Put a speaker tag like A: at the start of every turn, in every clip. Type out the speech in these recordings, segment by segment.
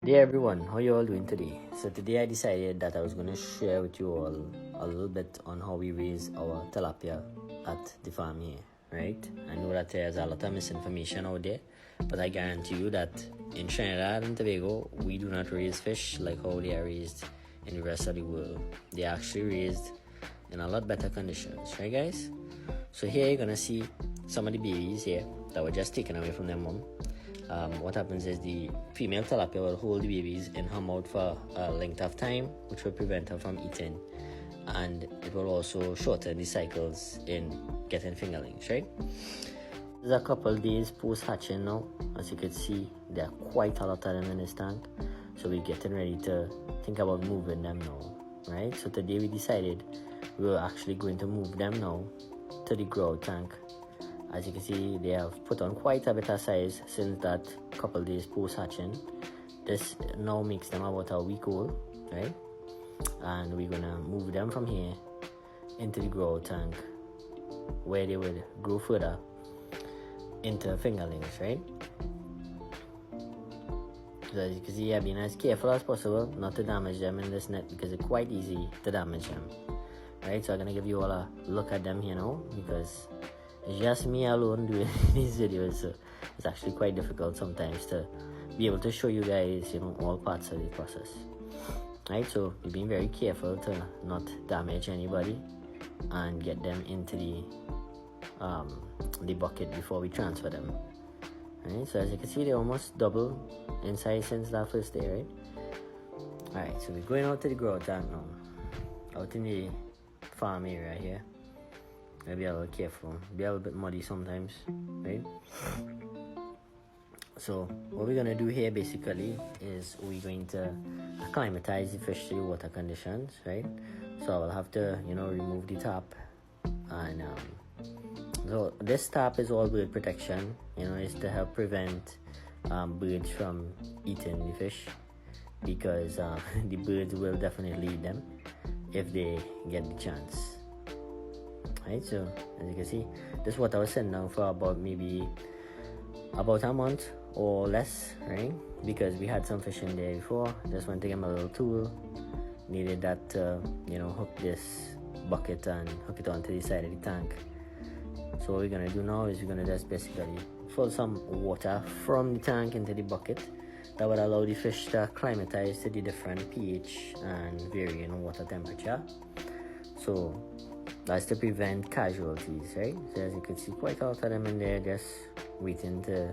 A: Hey everyone, how you all doing today? So today I decided that I was going to share with you all a little bit on how we raise our tilapia at the farm here, right? I know that there's a lot of misinformation out there, but I guarantee you that in Trinidad and Tobago, we do not raise fish like how they are raised in the rest of the world. They are actually raised in a lot better conditions, right guys? So here you're going to see some of the babies here that were just taken away from their mom. What happens is the female tilapia will hold the babies in her mouth for a length of time, which will prevent her from eating, and it will also shorten the cycles in getting fingerlings, right? There's a couple days post hatching now. As you can see, there are quite a lot of them in this tank, so we're getting ready to think about moving them now, right? So today we decided we were actually going to move them now to the grow tank. As you can see, they have put on quite a bit of size since that couple days post hatching. This now makes them about a week old, right? And we're gonna move them from here into the grow tank where they would grow further into fingerlings, right? So as you can see, I've been as careful as possible not to damage them in this net because it's quite easy to damage them, right? So I'm gonna give you all a look at them here now because it's just me alone doing these videos, so it's actually quite difficult sometimes to be able to show you guys, all parts of the process. Right, so we're being very careful to not damage anybody and get them into the bucket before we transfer them. Right, so as you can see, they're almost double in size since that first day, right? Alright, so we're going out to the grow tank now, out in the farm area here. Be a little careful, be a little bit muddy sometimes, right? So what we're gonna do here basically is we're going to acclimatize the fish to the water conditions, right? So I will have to, remove the top, and so this top is all bird protection. Is to help prevent birds from eating the fish because the birds will definitely eat them if they get the chance. Right, so as you can see, this is what I was sitting down for about a month or less, right? Because we had some fish in there before. Just went to get my little tool. Needed that to, hook this bucket and hook it onto the side of the tank. So what we're gonna do now is we're gonna just basically fill some water from the tank into the bucket. That would allow the fish to acclimatize to the different pH and varying water temperature. So that's to prevent casualties, right? So as you can see, quite a lot of them in there just waiting to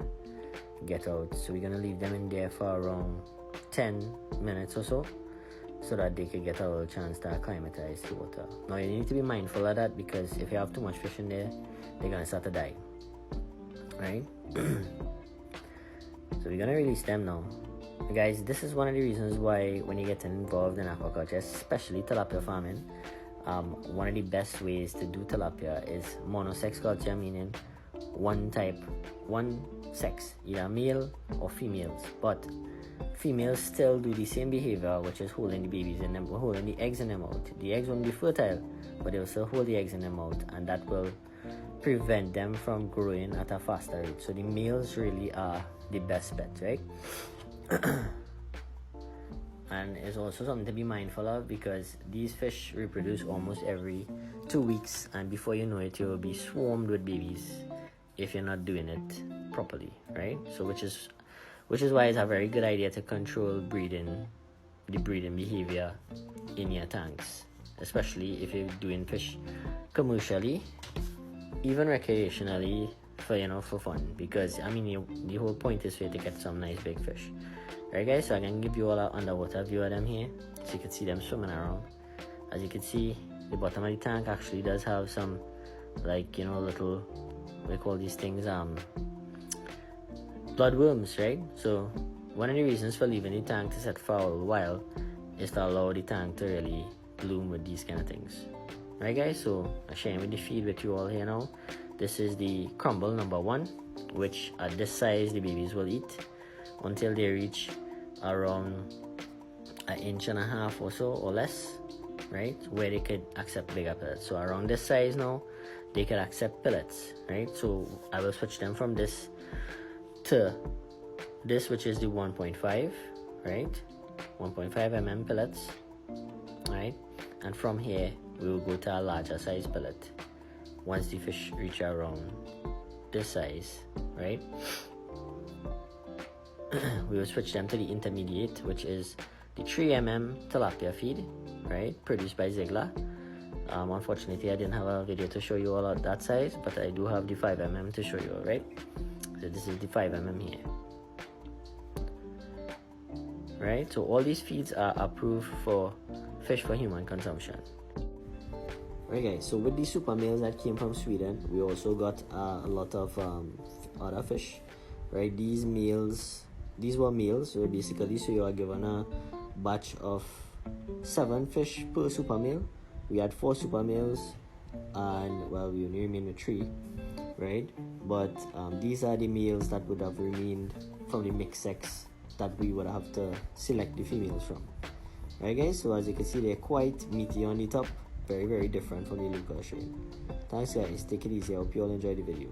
A: get out. So we're gonna leave them in there for around 10 minutes or so that they can get a little chance to acclimatize to water. Now you need to be mindful of that because if you have too much fish in there, they're gonna start to die, right? So we're gonna release them now. Guys, this is one of the reasons why when you get involved in aquaculture, especially tilapia farming, one of the best ways to do tilapia is monosex culture, meaning one sex, either male or females. But females still do the same behavior, which is holding the babies in them, holding the eggs in their mouth. The eggs won't be fertile, but they will still hold the eggs in their mouth, and that will prevent them from growing at a faster rate. So the males really are the best bet, right? And it's also something to be mindful of because these fish reproduce almost every 2 weeks, and before you know it, you'll be swarmed with babies if you're not doing it properly, right? So which is why it's a very good idea to control the breeding behavior in your tanks, especially if you're doing fish commercially, even recreationally, for fun, because the whole point is for you to get some nice big fish. Right guys, so I can give you all an underwater view of them here, so you can see them swimming around. As you can see, the bottom of the tank actually does have some, little, we call these things, bloodworms, right? So one of the reasons for leaving the tank to set for a while is to allow the tank to really bloom with these kind of things. Right guys, so I'm sharing the feed with you all here now. This is the crumble number 1, which at this size the babies will eat until they reach around 1.5 inches or so or less, right, where they could accept bigger pellets. So around this size now they could accept pellets, right? So I will switch them from this to this, which is the 1.5, right? 1.5 mm pellets, right? And from here we will go to a larger size pellet once the fish reach around this size, right? We will switch them to the intermediate, which is the 3 mm tilapia feed, right, produced by Ziegler. Unfortunately I didn't have a video to show you all of that size, but I do have the 5 mm to show you, right? So this is the 5 mm here, right? So all these feeds are approved for fish for human consumption. Right guys, so with these super males that came from Sweden, we also got a lot of other fish, right? These were males, so basically, so you are given a batch of 7 fish per super male. We had 4 super males, and well, we only remained with 3, right? But these are the males that would have remained from the mixed sex that we would have to select the females from. Right guys, so as you can see, they're quite meaty on the top, very different from the Lucas strain. Thanks guys, take it easy. I hope you all enjoyed the video.